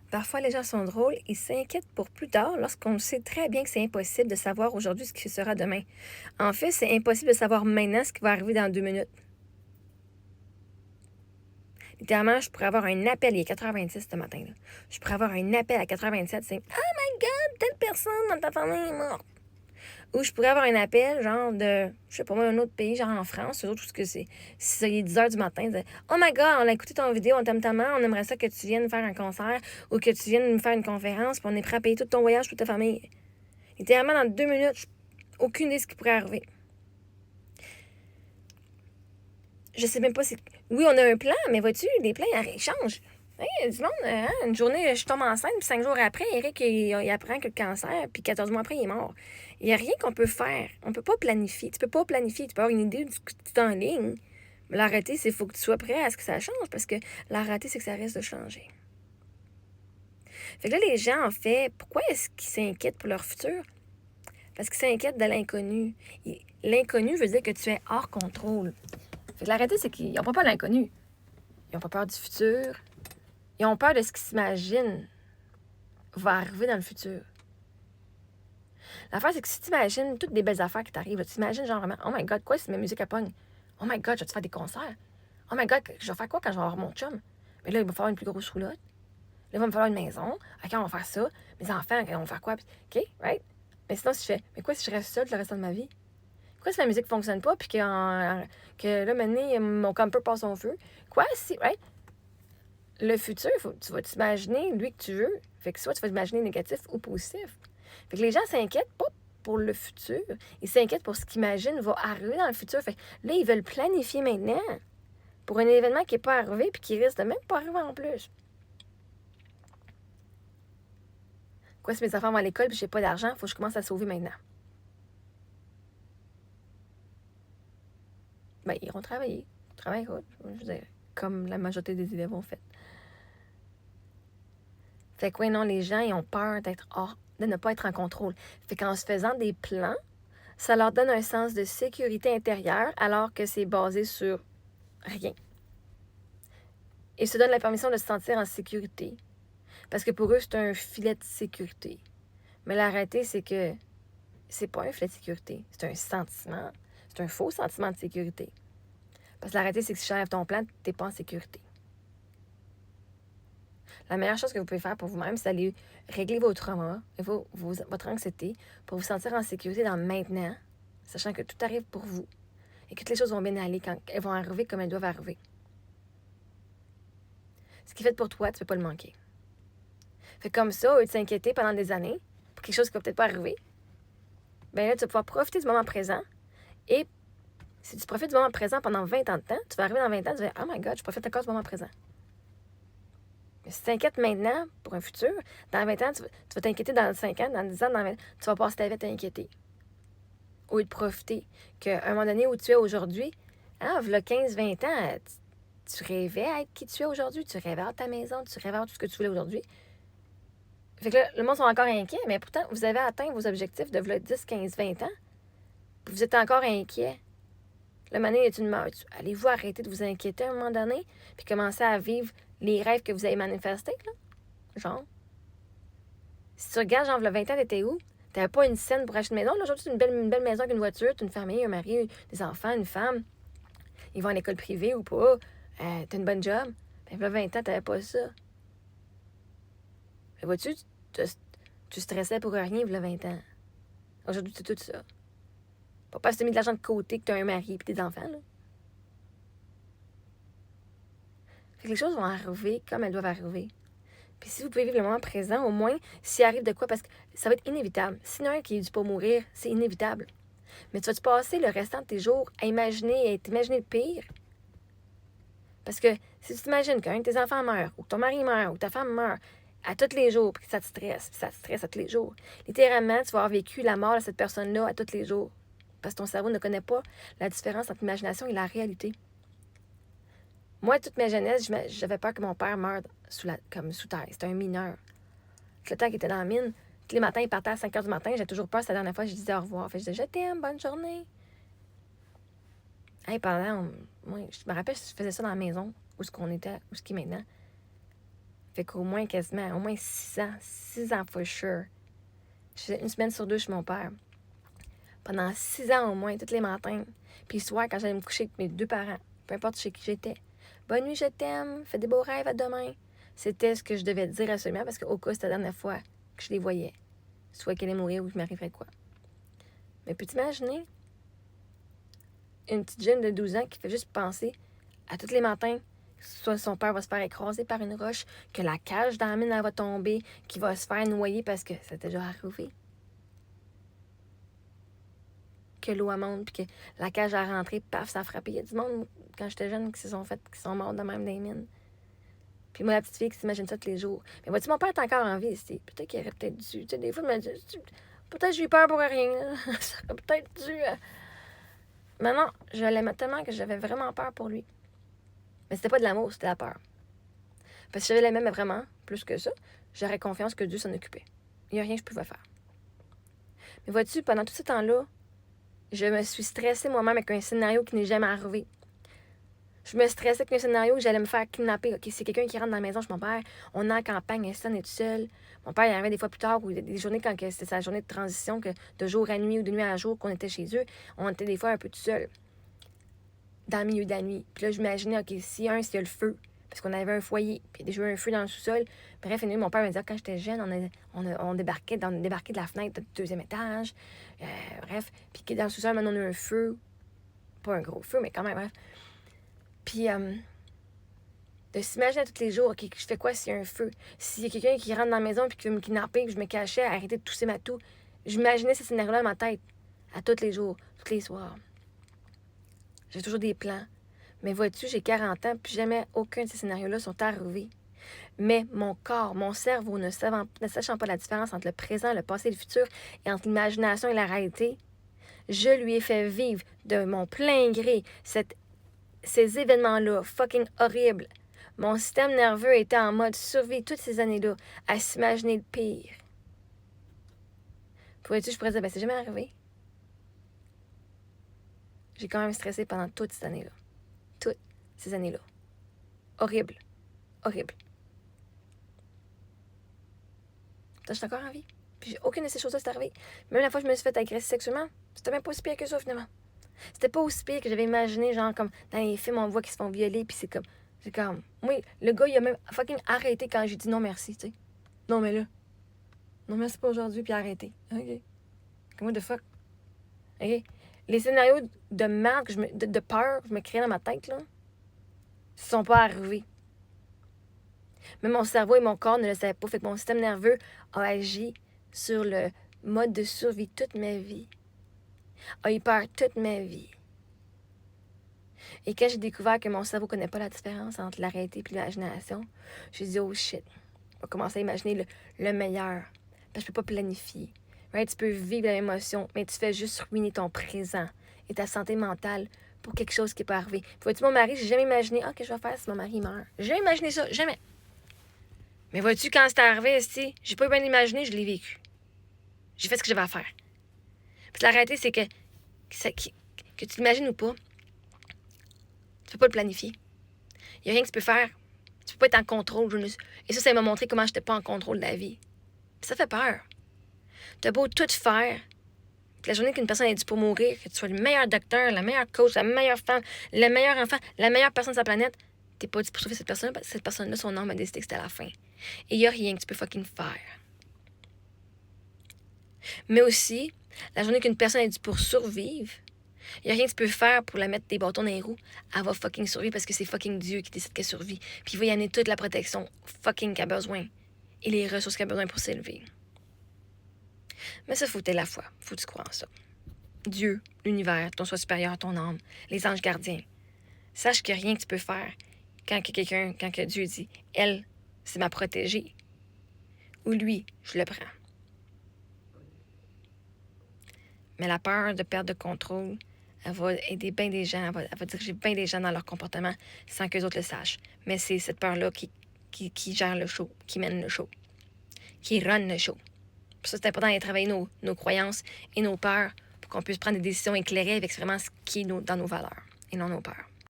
Parfois, les gens sont drôles et s'inquiètent pour plus tard lorsqu'on sait très bien que c'est impossible de savoir aujourd'hui ce qui sera demain. En fait, c'est impossible de savoir maintenant ce qui va arriver dans 2 minutes. Littéralement, je pourrais avoir un appel, il est 4h26 ce matin. Là. Je pourrais avoir un appel à 4h27, c'est « Oh my God, telle personne dans ta famille est morte! » Ou je pourrais avoir un appel, genre de, je sais pas moi, un autre pays, genre en France, eux autres, tout ce que c'est. Si il est 10h du matin, de, oh my God, on a écouté ton vidéo, on t'aime tellement, on aimerait ça que tu viennes faire un concert ou que tu viennes nous faire une conférence, puis on est prêt à payer tout ton voyage pour ta famille. Littéralement, dans 2 minutes, aucune idée de ce qui pourrait arriver. Je sais même pas si. Oui, on a un plan, mais vois-tu, les plans, ils changent. Hey, du monde, hein? Une journée, je tombe enceinte, puis 5 jours après, Eric, il apprend que le cancer, puis 14 mois après, il est mort. Il n'y a rien qu'on peut faire. On peut pas planifier. Tu peux pas planifier. Tu peux avoir une idée du que tu es en ligne. Mais la réalité, c'est qu'il faut que tu sois prêt à ce que ça change, parce que la réalité, c'est que ça risque de changer. Fait que là, les gens, en fait, pourquoi est-ce qu'ils s'inquiètent pour leur futur? Parce qu'ils s'inquiètent de l'inconnu. L'inconnu veut dire que tu es hors contrôle. Fait que la réalité, c'est qu'ils n'ont pas peur de l'inconnu. Ils n'ont pas peur du futur. Ils ont peur de ce qu'ils s'imaginent va arriver dans le futur. L'affaire, c'est que si tu imagines toutes les belles affaires qui t'arrivent, tu imagines genre vraiment, oh my God, quoi si ma musique elle pogne? Oh my God, je vais te faire des concerts? Oh my God, je vais faire quoi quand je vais avoir mon chum? Mais là, il va falloir une plus grosse roulotte. Là, il va me falloir une maison. OK, on va faire ça. Mes enfants, on va faire quoi? OK, right? Mais sinon, si je fais, mais quoi si je reste seule le restant de ma vie? Quoi si la musique ne fonctionne pas, puis que là, maintenant, mon camper passe son feu? Quoi si, right? Le futur, tu vas t'imaginer lui que tu veux. Fait que soit tu vas t'imaginer négatif ou positif. Fait que les gens s'inquiètent pas pour le futur. Ils s'inquiètent pour ce qu'ils imaginent va arriver dans le futur. Fait que là, ils veulent planifier maintenant pour un événement qui n'est pas arrivé puis qui risque de même pas arriver en plus. Quoi si mes enfants vont à l'école puis j'ai pas d'argent, faut que je commence à sauver maintenant. Ben, ils iront travailler. Ils travailleront, je veux dire, comme la majorité des élèves ont fait. Fait que oui, non, les gens, ils ont peur de ne pas être en contrôle. Fait qu'en se faisant des plans, ça leur donne un sens de sécurité intérieure alors que c'est basé sur rien. Ils se donnent la permission de se sentir en sécurité. Parce que pour eux, c'est un filet de sécurité. Mais la réalité, c'est que c'est pas un filet de sécurité. C'est un sentiment. C'est un faux sentiment de sécurité. Parce que la réalité, c'est que si tu enlèves ton plan, t'es pas en sécurité. La meilleure chose que vous pouvez faire pour vous-même, c'est d'aller régler vos traumas, votre anxiété, pour vous sentir en sécurité dans le maintenant, sachant que tout arrive pour vous et que toutes les choses vont bien aller quand elles vont arriver comme elles doivent arriver. Ce qui est fait pour toi, tu ne peux pas le manquer. Fait comme ça, au lieu de s'inquiéter pendant des années pour quelque chose qui va peut-être pas arriver, bien là, tu vas pouvoir profiter du moment présent. Et si tu profites du moment présent pendant 20 ans de temps, tu vas arriver dans 20 ans, tu vas dire « Oh my God, je profite encore du moment présent. » Mais si tu t'inquiètes maintenant pour un futur, dans 20 ans, tu vas t'inquiéter dans 5 ans, dans 10 ans, dans 20 ans, tu vas passer ta vie à t'inquiéter. Au lieu de profiter. Qu'à un moment donné où tu es aujourd'hui, il y a 15-20 ans, tu rêvais à être qui tu es aujourd'hui, tu rêvais à ta maison, tu rêvais à tout ce que tu voulais aujourd'hui. Fait que là, le monde sont encore inquiets, mais pourtant, vous avez atteint vos objectifs de 10, 15, 20 ans, puis vous êtes encore inquiets. Le moment donné, allez-vous arrêter de vous inquiéter à un moment donné, puis commencer à vivre les rêves que vous avez manifestés, là? Genre. Si tu regardes, genre, le 20 ans, t'étais où? T'avais pas une scène pour acheter une maison. Là, aujourd'hui, c'est une belle maison avec une voiture, t'as une famille, un mari, des enfants, une femme. Ils vont à l'école privée ou pas. T'as une bonne job. Ben, là, 20 ans, t'avais pas ça. Mais vois-tu, tu stressais pour rien, il y a 20 ans. Aujourd'hui, c'est tout ça. Pas parce que t'as mis de l'argent de côté, que t'as un mari et des enfants, là. Fait que les choses vont arriver comme elles doivent arriver. Puis si vous pouvez vivre le moment présent, au moins, s'il arrive de quoi, parce que ça va être inévitable. Sinon, un qui est dû pas mourir, c'est inévitable. Mais tu vas-tu passer le restant de tes jours à t'imaginer le pire? Parce que si tu t'imagines qu'un de tes enfants meurt, ou que ton mari meurt, ou que ta femme meurt, à tous les jours, puis que ça te stresse, à tous les jours, littéralement, tu vas avoir vécu la mort de cette personne-là à tous les jours. Parce que ton cerveau ne connaît pas la différence entre l'imagination et la réalité. Moi, toute ma jeunesse, j'avais peur que mon père meure sous terre. C'était un mineur. Le temps qu'il était dans la mine, tous les matins, il partait à 5 h du matin. J'ai toujours peur. C'était la dernière fois que je disais au revoir. Fait que je disais, je t'aime, bonne journée. Moi, je me rappelle, je faisais ça dans la maison, où est-ce qu'on était, où est-ce qu'il est maintenant. Fait qu'au moins, quasiment, au moins 6 ans. 6 ans, for sure. Je faisais 1 semaine sur 2 chez mon père. Pendant 6 ans au moins, tous les matins. Puis le soir, quand j'allais me coucher avec mes 2 parents, peu importe chez qui j'étais. Bonne nuit, je t'aime. Fais des beaux rêves, à demain. C'était ce que je devais dire absolument parce qu'au cas, c'était la dernière fois que je les voyais. Soit qu'elle allait mourir ou qu'il m'arriverait quoi. Mais peux-tu imaginer une petite jeune de 12 ans qui fait juste penser à tous les matins, soit son père va se faire écraser par une roche, que la cage dans la mine elle va tomber, qu'il va se faire noyer parce que ça t'est déjà arrivé. Que l'eau monte, puis que la cage a rentré, paf, ça a frappé. Il y a du monde, quand j'étais jeune, qui sont morts de même dans les mines. Puis moi, la petite fille qui s'imagine ça tous les jours. Mais vois-tu, mon père est encore en vie. Peut-être qu'il aurait peut-être dû. Tu sais, des fois, je me dis, peut-être j'ai eu peur pour rien. Ça aurait peut-être dû. Mais non, je l'aimais tellement que j'avais vraiment peur pour lui. Mais c'était pas de l'amour, c'était la peur. Parce que si je l'aimais vraiment, plus que ça, j'aurais confiance que Dieu s'en occupait. Il n'y a rien que je pouvais faire. Mais vois-tu, pendant tout ce temps-là, je me suis stressée moi-même avec un scénario qui n'est jamais arrivé. Je me stressais avec un scénario où j'allais me faire kidnapper. OK, c'est quelqu'un qui rentre dans la maison chez mon père. On est en campagne, Instant est tout seul. Mon père, il arrivait des fois plus tard, ou des journées quand c'était sa journée de transition, que de jour à nuit ou de nuit à jour, qu'on était chez eux. On était des fois un peu tout seul, dans le milieu de la nuit. Puis là, j'imaginais, OK, s'il y a le feu, parce qu'on avait un foyer, puis il y a déjà eu un feu dans le sous-sol. Bref, mon père me disait, quand j'étais jeune, on débarquait de la fenêtre du 2e étage. Bref, puis dans le sous-sol, maintenant, on a eu un feu. Pas un gros feu, mais quand même, bref. Puis, de s'imaginer tous les jours, OK, je fais quoi s'il y a un feu? S'il y a quelqu'un qui rentre dans la maison puis qui veut me kidnapper, que je me cachais, arrêter de tousser ma toux. J'imaginais ces scénarios-là dans ma tête, à tous les jours, tous les soirs. J'ai toujours des plans. Mais vois-tu, j'ai 40 ans, puis jamais aucun de ces scénarios-là sont arrivés. Mais mon corps, mon cerveau, ne sachant pas la différence entre le présent, le passé et le futur, et entre l'imagination et la réalité, je lui ai fait vivre de mon plein gré ces événements-là, fucking horribles. Mon système nerveux était en mode survie toutes ces années-là, à s'imaginer le pire. Pourrais-tu, je pourrais dire, c'est jamais arrivé. J'ai quand même stressé pendant toutes ces années-là. Toutes ces années-là. Horrible. Horrible. Je suis encore en vie. Puis aucune de ces choses-là s'est arrivée. Même la fois que je me suis fait agresser sexuellement, c'était même pas aussi pire que ça, finalement. C'était pas aussi pire que j'avais imaginé, genre comme dans les films, on voit qu'ils se font violer, puis c'est comme... Moi, le gars, il a même fucking arrêté quand j'ai dit non merci, tu sais. Non, mais là. Non, merci pas aujourd'hui, puis arrêté. OK. What the fuck? OK. Les scénarios de merde, de peur que je me créais dans ma tête, là, sont pas arrivés. Mais mon cerveau et mon corps ne le savaient pas. Fait que mon système nerveux a agi sur le mode de survie toute ma vie. A eu peur toute ma vie. Et quand j'ai découvert que mon cerveau ne connaît pas la différence entre la réalité et l'imagination, j'ai dit, oh shit, on va commencer à imaginer le meilleur. Parce que je peux pas planifier. Right? Tu peux vivre l'émotion, mais tu fais juste ruiner ton présent et ta santé mentale pour quelque chose qui peut arriver. Vois-tu, mon mari, j'ai jamais imaginé, que je vais faire si mon mari meurt. J'ai jamais imaginé ça, jamais. Mais vois-tu, quand c'est arrivé ici, j'ai pas bien imaginé, je l'ai vécu. J'ai fait ce que j'avais à faire. Puis la réalité, c'est que tu l'imagines ou pas, tu peux pas le planifier. Il y a rien que tu peux faire. Tu peux pas être en contrôle. Et ça m'a montré comment j'étais pas en contrôle de la vie. Puis ça fait peur. T'as beau tout faire. Puis la journée qu'une personne est due pour mourir, que tu sois le meilleur docteur, la meilleure coach, la meilleure femme, le meilleur enfant, la meilleure personne de sa planète, t'es pas dû pour sauver cette personne parce que cette personne-là, son âme a décidé que c'était la fin. Et il y a rien que tu peux fucking faire. Mais aussi, la journée qu'une personne est due pour survivre, il n'y a rien que tu peux faire pour la mettre des bâtons dans les roues. Elle va fucking survivre parce que c'est fucking Dieu qui décide qu'elle survit. Puis il va y amener toute la protection fucking qu'elle a besoin. Et les ressources qu'elle a besoin pour s'élever. Mais ça, faut que t'aies la foi. Faut que tu crois en ça. Dieu, l'univers, ton soi supérieur, ton âme, les anges gardiens. Sache qu'il n'y a rien que tu peux faire quand que Dieu dit « Elle, c'est ma protégée » ou « Lui, je le prends ». Mais la peur de perdre de contrôle, elle va aider bien des gens, elle va diriger bien des gens dans leur comportement sans qu'eux autres le sachent. Mais c'est cette peur-là qui gère le show, qui mène le show, qui run le show. Pour ça, c'est important de travailler nos croyances et nos peurs pour qu'on puisse prendre des décisions éclairées avec vraiment ce qui est dans nos valeurs et non nos peurs.